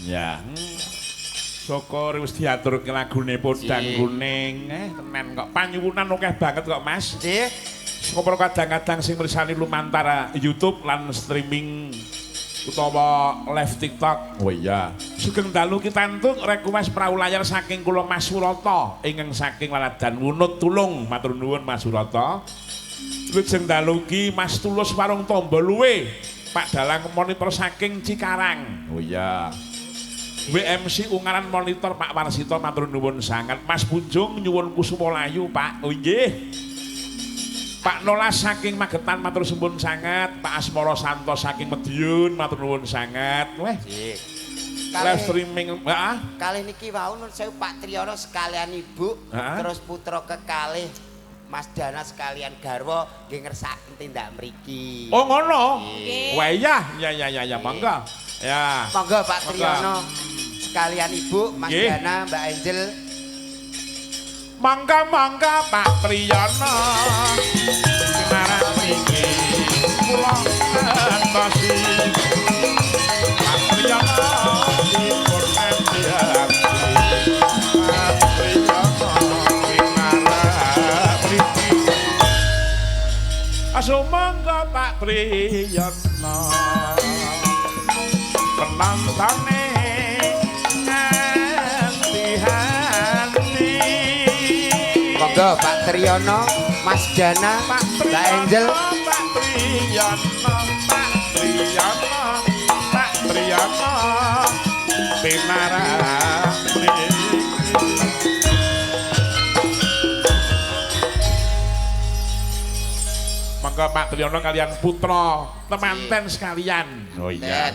Ya. Syukur wis diaturke lagune Podang Kuning. Tenan kok panyuwunan akeh banget kok, Mas. Nggih. Sapa kadang-kadang sing mirsani lumantar YouTube lan streaming utawa live TikTok. Oh iya. Sugeng dalu kita entuk request prau layar saking kula Mas Surata ingkang saking Laladan Wunut Tulung. Matur nuwun Mas Surata. Lujeng dalu ki Mas Tulus Warung Tombo Luwe. Pak Dalang monitor saking Cikarang. Oh iya. WMC Ungaran monitor Pak Warsito matur nuwun sangat. Mas Bunjung nyuwun Kusumalayu Pak. Oh nggih. Pak Nolas saking Magetan matur suwun sangat. Pak Asmara Santos saking Madiun matur nuwun sangat. Weh. Live streaming heeh. Kalih niki wau nun sewu Pak Triyono sekalian Ibu, terus putra kekalih Mas Dana sekalian garwa nggih ngersakaken tindak mriki. Oh ngono. Wah iya, ya monggo. Ya. Monggo Pak Triyono sekalian Ibu, Mas Dana, Mbak Angel. Monggo Pak Triyono. Marang mriki kula ngantosi. Pak Triyono dipun andiati. Pak Triyono marang mriki. Asumangga Pak Triyono. Penantane nganti-hati. Monggo Pak Triyono, Mas Dana, Mbak Angel. Pak Triyono, Pak Triyono, pinarang mriki. Monggo Pak Triyono kalian putra temanten sekalian. Oh iya.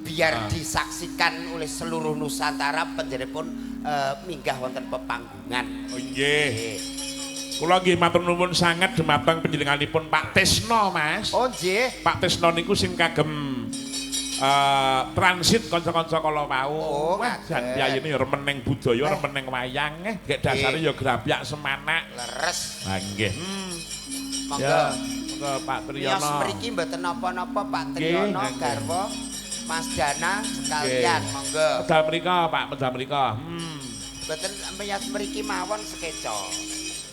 Biar disaksikan oleh seluruh Nusantara panjenenganipun minggah wonten pepanggungan. Oh nggih. Kula nggih matur nuwun sanget dumateng panjenenganipun Pak Tisno, Mas. Oh nggih. Pak Tisno niku sing kagem transit kanca-kanca kala wau. Oh, jan piyayene ya remeneng budaya, remeneng wayang gek dasare ya grabyak semanak. Leres. Ha nggih. Monggo. Ya, monggo Pak Triyono. Miyos mriki mboten napa-napa Pak Triyono garwa Mas Dana sekalian, monggo. Medal mrika, Pak, medal mrika. Mboten miyos mriki mawon sekeca.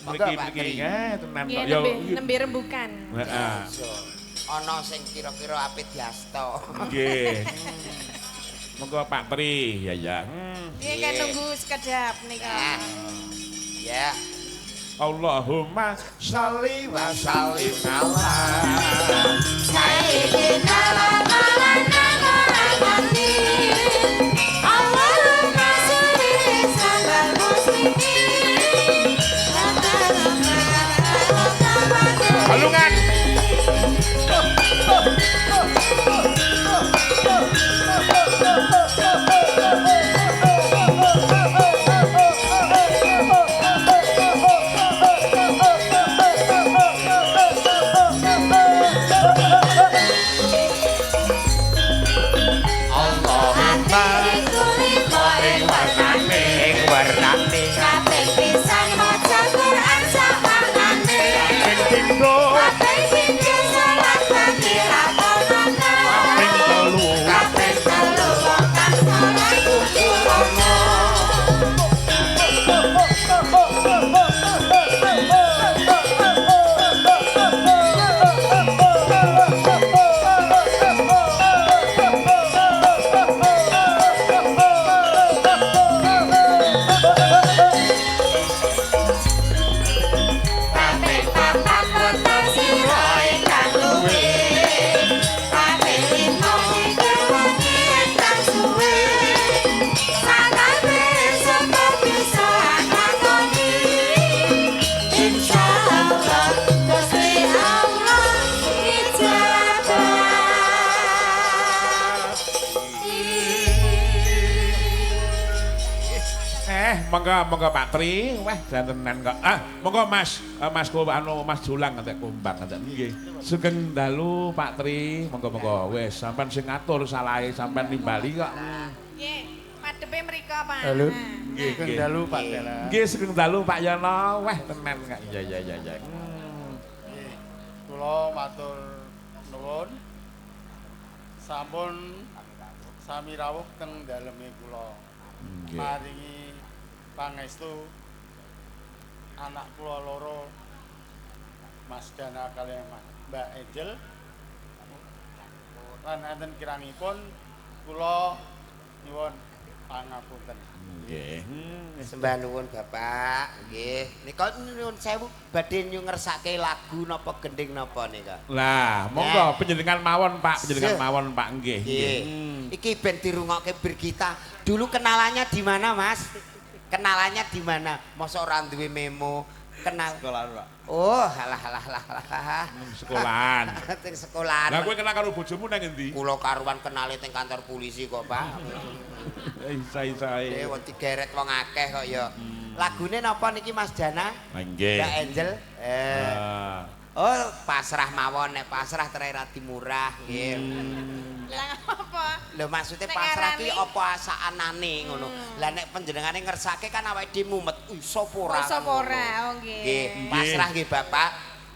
Monggo Pak Tri. Tenan kok. Ya nembe rembukan. Heeh. Ana sing kira-kira apik diasto. Nggih. Monggo Pak Tri, ya. Nggih kan nunggu sekedap nika. Ya. Allahumma sholli wa sallim ala Sayyidina Maulana Muhammadin. Allahumma sholli salal muslimin. Halungan. Monggo Pak Tri, wah jantenan kok. Monggo Mas, Mas Mas Julang ngantek kumbang ngantek nggih. Sugeng dalu Pak Tri, monggo wis sampean sing ngatur salahe sampean nimbali kok. Nggih, padepe mrika, Pak. Halo. Nggih, Sugeng dalu Pak Dana. Nggih, sugeng dalu Pak Yono. Wah tenan kok. Iya. Nggih. Kula matur nuwun. Sampun sami rawuh teng daleme kula. Nggih. Maringi pangestu anak kula loro Mas Dana kaliyan Mbak Angel lan enten kirangipun kula nyuwun pangapunten. Nggih. Sembah nuwun Bapak, nggih. Nika nuwun sewu badhe ngersake lagu napa gending napa nika. Lah, monggo panjenengan mawon Pak, panjenengan mawon Pak nggih. Nggih. Iki ben dirungokke Birgita. Dulu kenalannya di mana, Mas? Kenalannya di mana? Mosok ora duwe memo. Kenal Sekolahan, Pak. Oh, alah. Sekolahan. Teng sekolahan. Lah kowe kenal karo bojomu nang endi? Kula karuan kenale teng kantor polisi kok, Pak. Isa-isae. Wong digeret wong akeh kok ya. Lagune napa niki Mas Dana? Nggih. Mbak Angel. Oh, pasrah mawon nek pasrah terai rati murah nggih. Lah apa? Lho maksudnya Nek pasrah ngarani? ki apa asaanane ngono. Lah nek panjenengane ngersake kan awake dhewe mumet. Sapa ora? Sapa ora? Oh Nggih, nggih. pasrah nggih Bapak.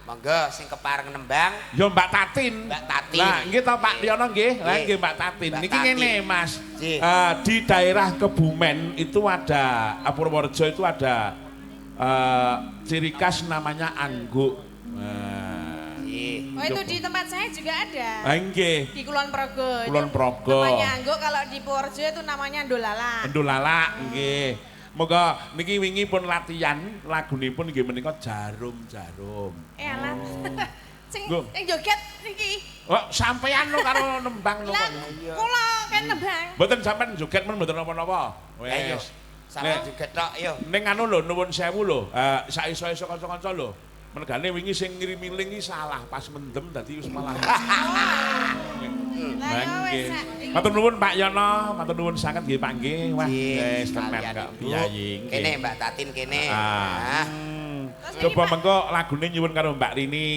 Monggo sing kepareng nembang. Ya Mbak Tatin. Mbak Tatin. Lah nggih to Pak Liyono nggih. Lah Nggih. nggih Mbak Tatin. Mbak Niki Tatin. ngene Mas. Nggih. Di daerah Kebumen itu ada Purworejo itu ada ciri khas namanya angguk. Nggih. Oh itu di tempat saya juga ada. Nggih. Di Kulon Progo. Kulon Itu Progo. Namanya Anggo, kalau di Purworejo itu namanya Ndolala. Ndolala nggih. Moga niki wingi pun latihan lagunipun nggih menika jarum-jarum. Alah. Sing Nggo. sing joget niki. Oh, sampean lo karo nembang lo. Lah kula kan nembang. Mboten sampean joget men mboten napa-napa. Ayo. Wes. Sampe juga tok yo. Ning anu lho nuwun sewu lho. Saiso-iso kanca-kanca lho. Mergane wingi sing ngiri-miling iki salah pas mendem dadi wis malah. Lah ya wis. Sak. Matur nuwun Pak Yono, matur nuwun sanget nggih Pak nggih. Wah, Nggih, wis tenan sekalian, kok Ibu. piyayi. Kene Mbak Tatin kene. Ah. Terus Coba niki, Pak. mengko lagune nyuwun karo Mbak Rini.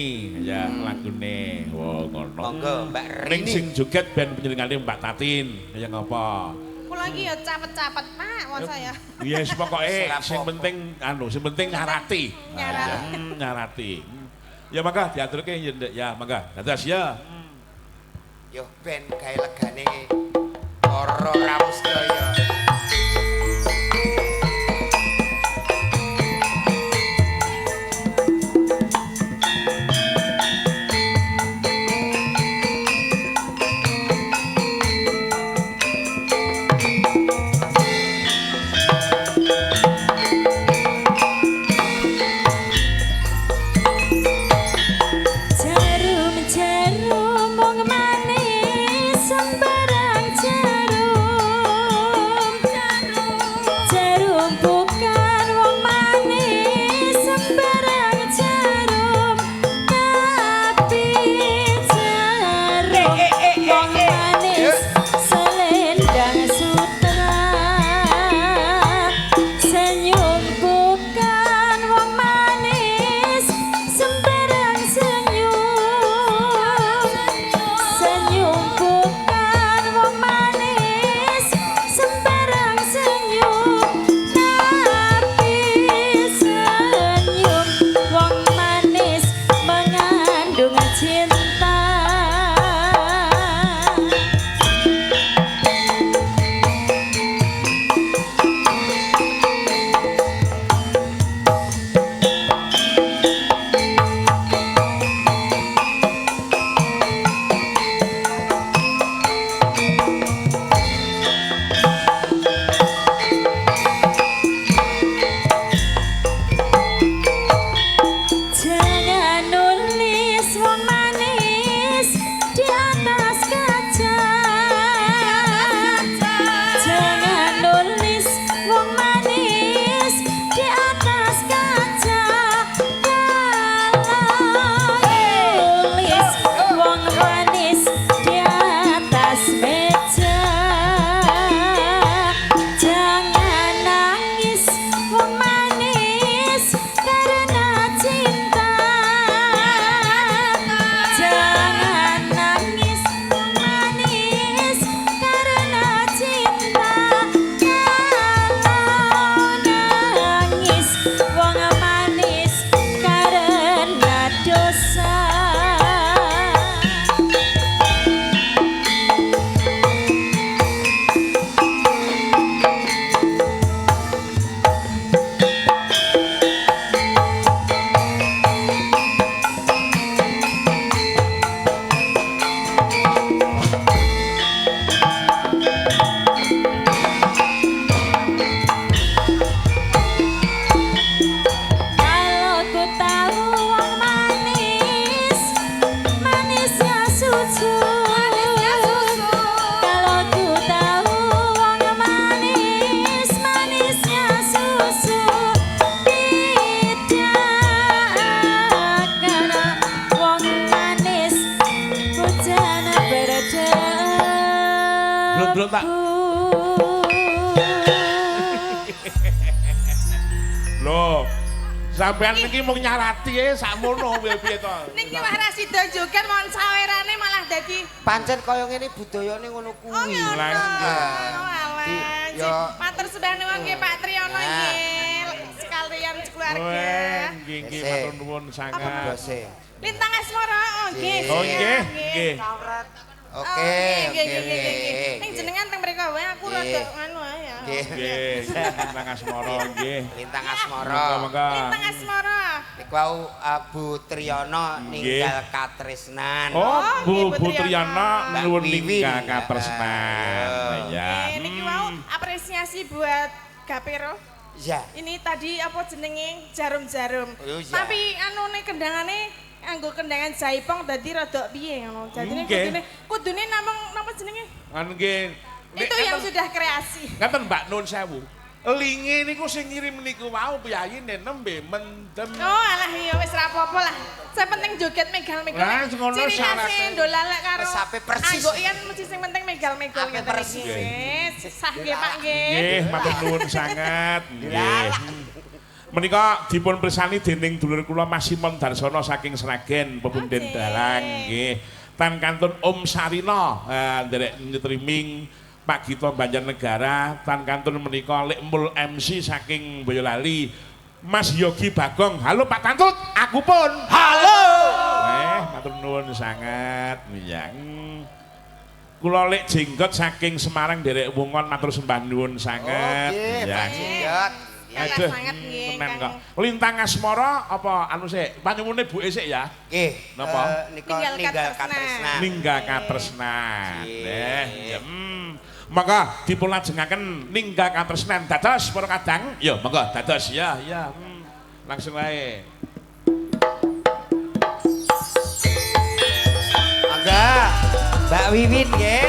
Ya, lagune. Wo ngono. Monggo Mbak Ning Rini. sing joget ben panjenengane Mbak Tatin. Ya ngapa? Kula iki ya capet-capet, Pak, wong saya. Yes, pokoke Serap sing apa. penting sing penting nyarati. Nyarati. Nyarati. Ya mangga diaturke ya Ndek. Ya mangga. Dados ya. Yo ben gawe legane para rawuh sedaya. Jarum-jarum mung manis sembarang Loh, sampean niki mung nyarati sakmono piye to. Niki wah rasida joget mon sawerane malah dadi Pancen kaya ngene budayane ngono Oh, kuwi. ngono. Lah, nggih. Oh, alah. Yo. Matur sembah nuwun nggih Pak Triyono nggih. Sekalian keluarga. Nggih, nggih, Ese. matur nuwun sangat. Bose. Lintang Asmara, oh nggih. Oh, nggih, nggih. Oke, oke. Ning jenengan teng mriko wae aku rada anu ae ya. Nggih, Lintang Asmara nggih. Lintang Asmara. Monggo. Lintang Asmara. Niku wau Bu Triyono ninggal katresnan. Oh, nggih, Bu Bu Triana Mbak nuwun Wiwin. ninggal katresnan. Ya. Niki wau apresiasi buat Gapero. Ya. Ini tadi apa jenenge jarum-jarum. Oh, iya. Tapi anu nek kendangane anggo kendangan jaipong dadi rada piye ngono. Dadine Nggih. kudune namung napa jenenge? Kan nggih. Itu yang sudah kreasi. Ngaten Mbak Nun sewu. Linge niku sing ngirim niku wau piyayi nembe mendem. Oh alah iya wis ra apa-apa lah. Saya penting joget megal-megal. Lah, ngono Ciri khasnya syaratnya. dolalek karo. Wis ape persis. Anggo iyan mesti sing penting megal-megal Ape ngeten persis. iki. Wis sah nggih Pak nggih. Nggih, matur nuwun sangat. Nggih. Menika dipun pirsani dening dulur kula Mas Simon Darsono saking Sragen, Pepunden Oke. Dalang nggih. Tan kantun Om Sarina nderek streaming Pak Gito Banjarnegara, tan kantun menika Lek Mul MC saking Boyolali. Mas Yogi Bagong. Halo Pak Tantut, aku pun. Halo. Matur nuwun sangat. Ya. Kula Lek Jenggot saking Semarang nderek Wungon matur sembah nuwun sangat. Nggih, Ya. Pak Jenggot. Kalah Aduh, sangat nggih. tenan Kang. kok. Lintang Asmara apa anu sik? Panyumune buke sik ya. Nggih. Napa? Nika Ninggal ninggal katresnan. katresnan. Ninggal katresnan. Nggih. Ya, maka dipun lajengaken ninggal katresnan dados para kadang. Ya, monggo dados ya, ya. Langsung wae. Mangga. Mbak Wiwin nggih.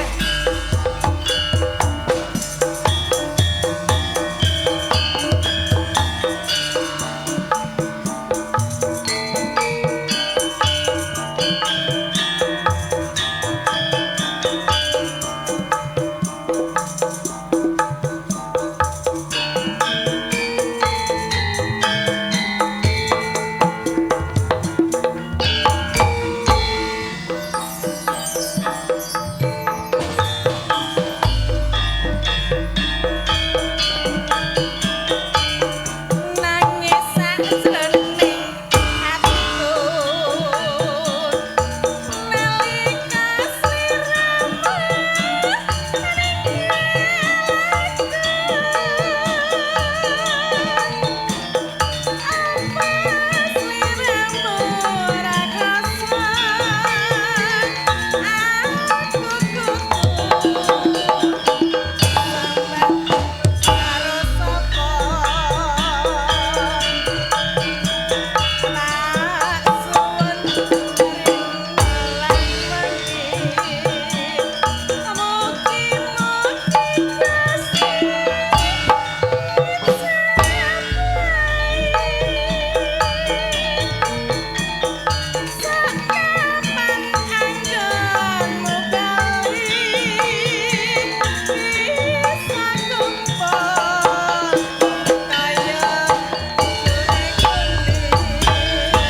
Nangis sajroning atiku nalika sliramu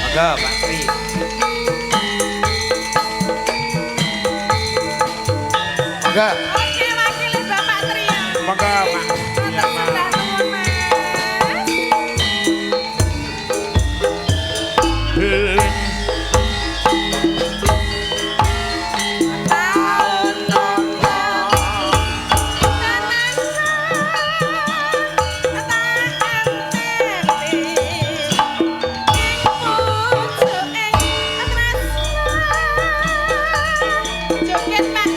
Mangga, Pak Tri. Mangga. Oke, wakili Bapak Trio. Monggo Pak. Ya, Atas Pak. sembah nuwun, Mas. Taun Joget Pak.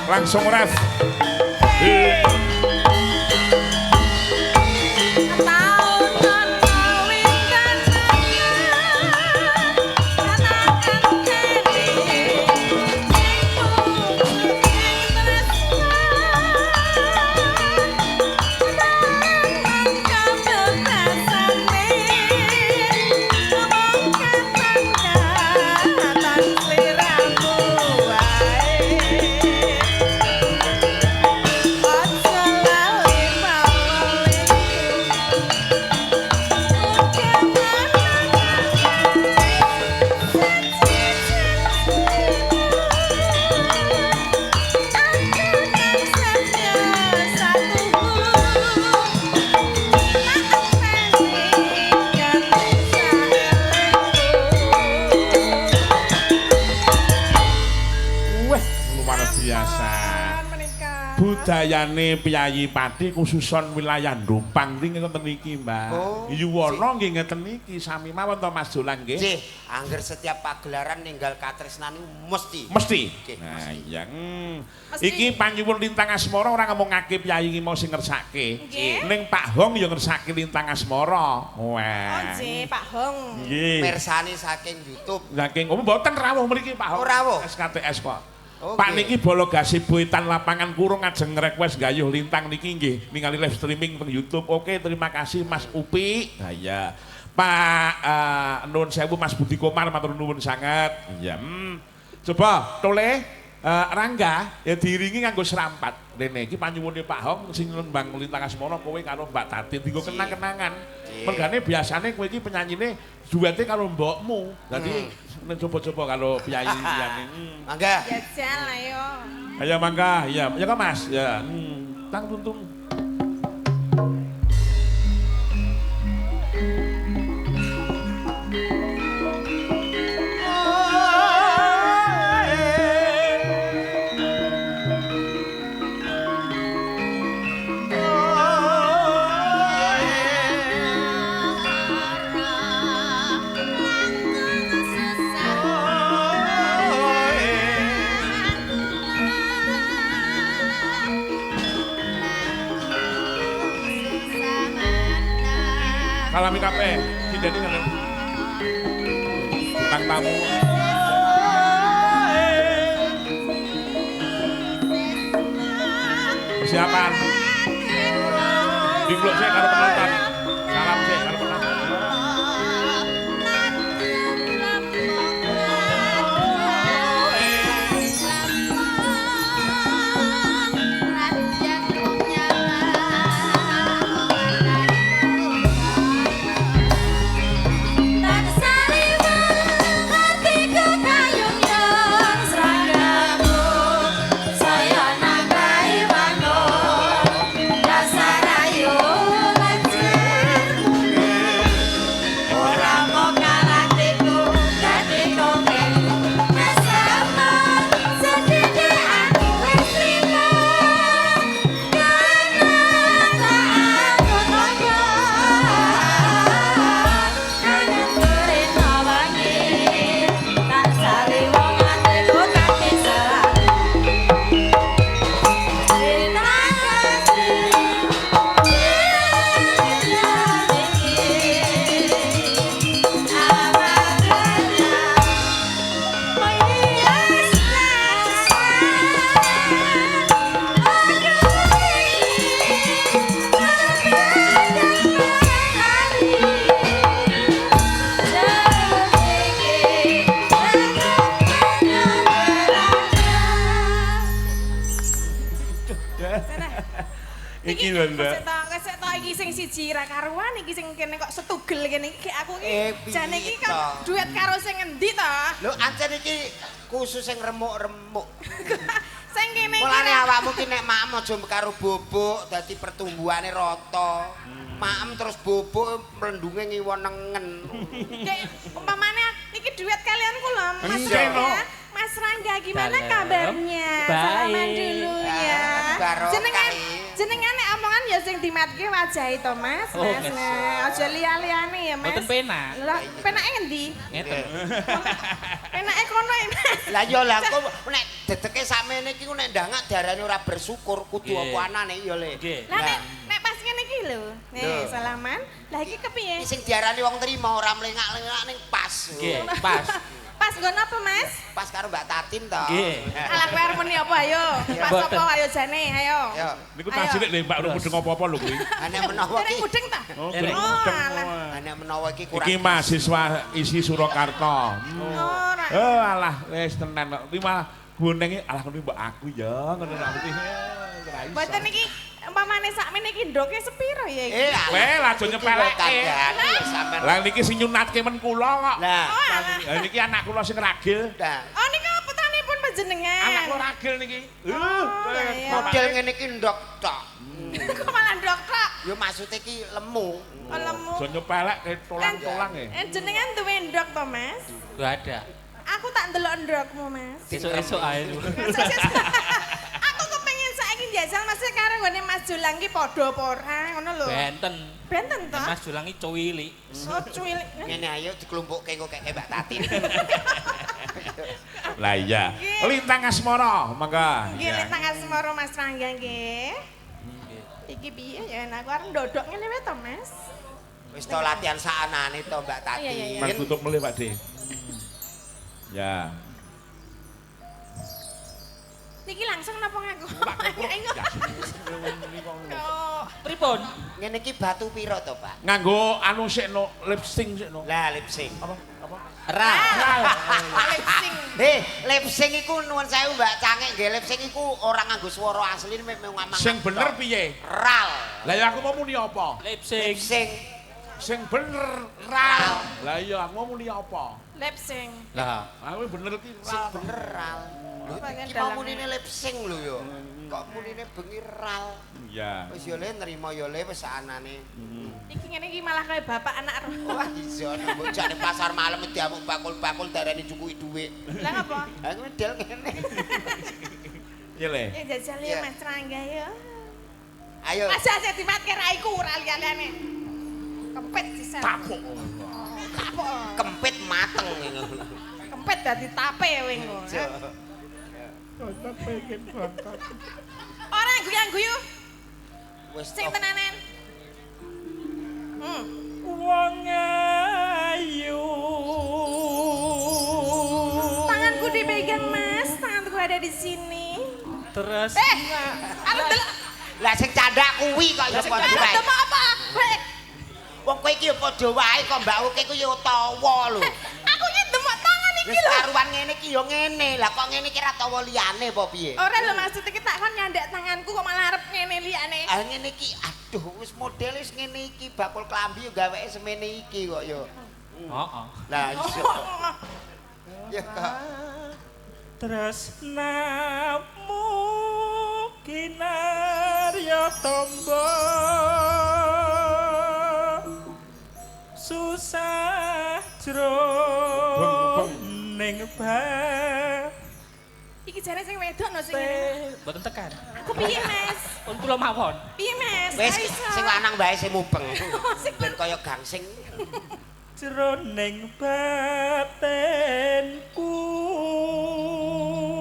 Langsung ref. Budayane Piyayi Pati khususon wilayah Ndumpang ngeten iki, Mbak. Yuwana nggih ngeten iki sami mawon to Mas Dolan nggih. Nggih, angger setiap pagelaran ninggal katresnan mesti. Mesti. Nah, iya. Iki panyuwun Lintang Asmara ora ngomongake Piyayi iki mau sing ngersake. Ning Pak Hong ya ngersake Lintang Asmara. Wah. Oh, nggih, Pak Hong. Nggih. Mirsani saking YouTube. Saking mboten rawuh mriki Pak Hong. Rawuh. SKTS kok. Okay. Pak niki Bolo Gasih Boetan lapangan kurung ngajeng request gayuh Lintang niki nggih ningali live streaming teng YouTube. Oke, terima kasih Mas Upi. Nah ya. Pak nuwun sewu Mas Budi Komar matur nuwun sangat. Iya. Coba toleh Rangga ya diiringi nganggo serampat. Rene iki panyuwune Pak Hong sing nembang Lintang Asmara kowe karo Mbak Tatin dienggo kenang-kenangan. Mergane biasane kowe iki penyanyine duete karo mbokmu. Dadi coba-coba kalau Piyayi liyane. Mangga. Ya jal ayo. Ayo mangga, iya. Ya kok Mas? Ya. Tang tuntung. Salami kabeh, dideni ngene. Bintang tamu. Persiapan. Diblok sik karo penonton. Salam sik karo penonton. Iki lho, Nduk. Kesek tok iki sing siji ra karuan iki sing kene kok setugel kene iki aku iki jane iki kan duet karo sing endi to? Lho ancen iki khusus sing remuk-remuk. Sing kene iki. Mulane awakmu ki nek maem aja karo bobok dadi pertumbuhane rata. Maem terus bobok mlendunge ngiwonengen. Kayak umpamane iki duet kalian kula Mas Enggak, no. Rangga. Mas Rangga gimana kabarnya? Baik. Salaman dulu ya. Barokah. jenengan nek omongan ya sing dimatke wajahe to Mas. Mas. Nah, aja liya-liyane ya Mas. Mboten penak. Lah, penake ngendi? Ngeten. Penake kono ya Mas. Lah ya lah kok nek dedeke sakmene iki nek ndangak diarani ora bersyukur kudu apa anane ya Le. Lah nek pas ngene iki lho. Nih, salaman. Lah iki kepiye? Iki sing diarani wong trima ora mlengak-lengak ning pas. Nggih, pas. Pas nggon apa Mas? Pas karo Mbak Tatin to. Nggih. Alah kowe arep muni apa ayo? Pas apa ayo jane ayo. Yo. Niku tak cilik lho Mbak mudeng apa-apa lho kuwi. Ane menawa Dereng iki. mudeng ta? Oh, Dereng alah. Ane menawa iki kurang. Iki mahasiswa isi Surakarta. Ora. Alah wis tenan kok. Iki malah gunenge alah ngono mbok aku ya ngono lho iki. Mboten iki umpamane sakmene iki ndoke sepiro ya iki? Weh aja nyepeleke. Lah niki sing nyunatke men kula kok. Lah, Lah niki anak kula sing ragil. nah. Oh niku putranipun panjenengan. Anak kula ragil niki. iya. Model ngene iki ndok tok. Kok malah ndok tok? Yo maksude iki lemu. Oh, lemu. Aja nyepelek tolang-tolang ya. Jenengan duwe ndok to Mas? Gak ada. Aku tak ndelok ndokmu Mas. Esuk-esuk ae lho. Aku kepengin saiki njajal Mas karo nggone Mas Julang ki padha apa ora ngono lho. Benten. Benten to? Mas Julangi cuwilik. Oh cuwilik. Ngene ayo diklumpukke kok kayak Mbak Tatin. Lah iya. Lintang asmara mangga. Nggih nek tanggal semoro Mas Rangga nggih. Iki piye ya aku arep ndodok ngene wae to Mas. Wis to latihan saanane to Mbak Tatin. Iya. Mas tutup mulih Pak De. Ya. Niki langsung napa ngaku? Oh, Pripun? Ngene iki batu piro to, Pak? Nganggo anu sik no lip sync sik no. Lah lip sync. Apa? Ra. lip sync. Lip sync iku nuwun sewu Mbak Cangek nggih lip sync iku ora nganggo swara asli memang ngomong. Sing bener piye? Ral. Lah ya aku mau muni apa? Lip Lip sync. sync. Sing bener ral. Lah iya aku mau muni apa? Lip sync. Lah, Aku bener ki Sing ral. bener ral. Lho iki mau munine lip sync lho yo. Kok munine bengi ral. Iya. Wis yo le nrimo yo le wis anane. Iki ngene iki malah kaya bapak anak roh. Wah iso mbok jane pasar malam diamuk bakul-bakul darani cukuki dhuwit. Lah ngapa? Ha ngedel ngene. Iya le. Ya jajal ya Mas Rangga ya. Ayo. Aja dimatke raiku ora liyane. Kempet sisan. Tapuk. Tapuk. Kempit mateng Kempet dadi tape kowe engko. Ora guyu-guyu. Wis Sing tenanan. wong ayu. Tanganku dipegang Mas, tanganku ada di sini. Terus Arep delok. lah sing candak kuwi kok ya padha Arep wae. delok apa? Hei, Wong kowe iki ya padha wae kok Mbak Uke ku ya utawa lho. aku iki demok tangan iki Wis lho. karuan ngene iki ya ngene. Lah kok ngene iki ra tawa liyane apa piye? Ora lho maksud iki tak kon nyandak tanganku kok malah arep ngene liyane. Ah ngene iki aduh wis model wis ngene iki bakul klambi ya gaweke semene iki kok ya. heeh. Lah iso. Ya kok. Tresnamu kinarya tombo susah jroning Iki jane sing wedok no sing ngene. Mboten tekan. Aku piye Mas? Pun kula mawon. Piye Mas? Wis Ra iso. sing lanang bae sing mubeng. Sing Ben kaya gangsing. Jroning batinku.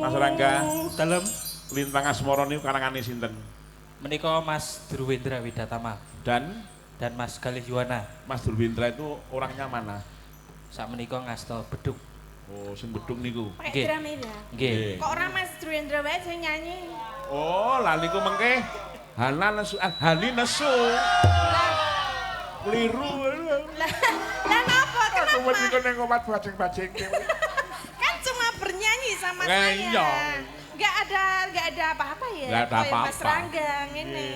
Mas Rangga. Dalem Lintang asmara niku karangane sinten? menika Mas Durwendra Widatama Dan dan Mas Galih Yuwana. Mas Durwindra itu orangnya mana? Sak menika ngasta beduk. Oh, sing bedung niku. Pakai Nggih. drum ya. Nggih. Kok ora Mas Druendra wae sing nyanyi? Oh, lah niku mengke Hana nesu, Hani nesu. Keliru. Lah napa? Aku Kenapa? mesti neng obat bajing-bajing. Kan cuma bernyanyi sama Nah, saya. iya. Nggak ada apa-apa ya. Nggak ada Kayak Mas apa-apa. Rangga ngene.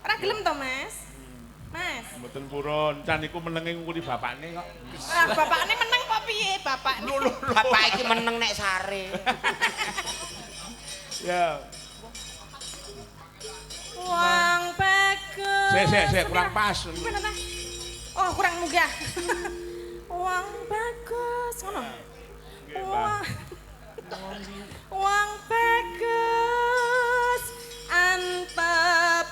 Ora gelem to, Mas? Mas. Mboten purun, can iku menenge ngukuli bapakne kok. Ah, bapakne meneng apa piye, bapakne? Bapak iki meneng nek sare. Ya. Wong bagus. Sik, kurang pas. Gimana ta? Oh, kurang munggah. Wong bagus, ngono. Wong Wong bagus antep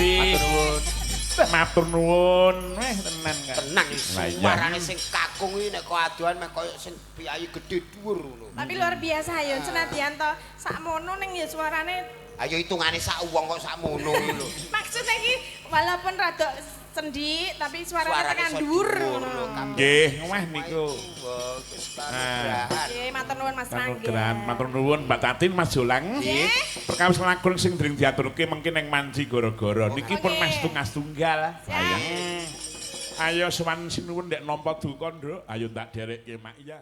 kasih. Matur nuwun. Tenan kan. Tenang Lah iya. suarane sing kakung iki nek kok aduan mek koyo sing piyayi gedhe dhuwur ngono. Tapi luar biasa ya senadyan to sakmono ning ya suarane. Ayo hitungane sak wong kok sakmono iki lho. Maksudnya iki walaupun rada sendi tapi suarane tekan dhuwur ngono. Nggih, wah niku. Nah, Nggih, matur nuwun Mas Rangga. Matur nuwun Mbak Tatin, Mas Jolang. Nggih. Perkawis lakon sing dring diaturke mengki ning Manci gara-gara niki pun Oke. Mas Tungas Tunggal. Siap. Ayo sowan sinuwun ndek nampa duka, Nduk. Ayo tak derekke Mak iya.